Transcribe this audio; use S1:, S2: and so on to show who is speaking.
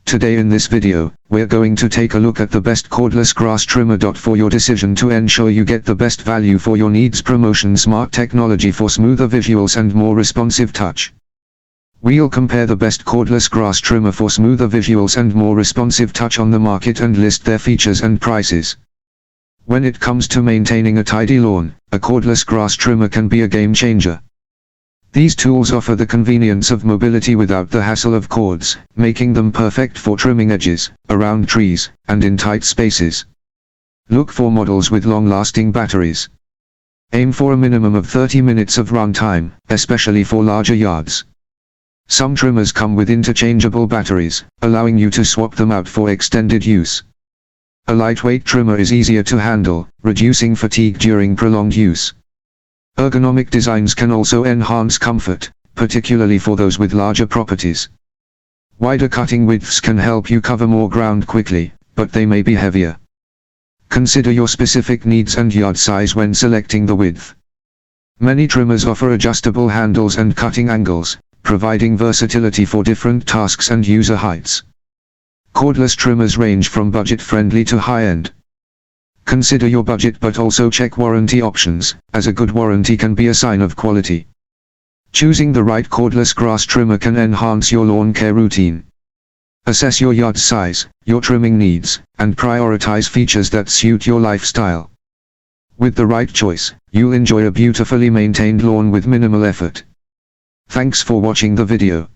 S1: Today in this video, we're going to take a look at the best cordless grass trimmer. For your decision to ensure you get the best value for your needs. Promotion: smart technology for smoother visuals and more responsive touch. We'll compare the best cordless grass trimmer for smoother visuals and more responsive touch on the market and list their features and prices. When it comes to maintaining a tidy lawn, a cordless grass trimmer can be a game changer. These tools offer the convenience of mobility without the hassle of cords, making them perfect for trimming edges, around trees, and in tight spaces. Look for models with long-lasting batteries. Aim for a minimum of 30 minutes of run time, especially for larger yards. Some trimmers come with interchangeable batteries, allowing you to swap them out for extended use. A lightweight trimmer is easier to handle, reducing fatigue during prolonged use. Ergonomic designs can also enhance comfort, particularly for those with larger properties. Wider cutting widths can help you cover more ground quickly, but they may be heavier. Consider your specific needs and yard size when selecting the width. Many trimmers offer adjustable handles and cutting angles, providing versatility for different tasks and user heights. Cordless trimmers range from budget-friendly to high-end. Consider your budget, but also check warranty options, as a good warranty can be a sign of quality. Choosing the right cordless grass trimmer can enhance your lawn care routine. Assess your yard size, your trimming needs, and prioritize features that suit your lifestyle. With the right choice, you'll enjoy a beautifully maintained lawn with minimal effort. Thanks for watching the video.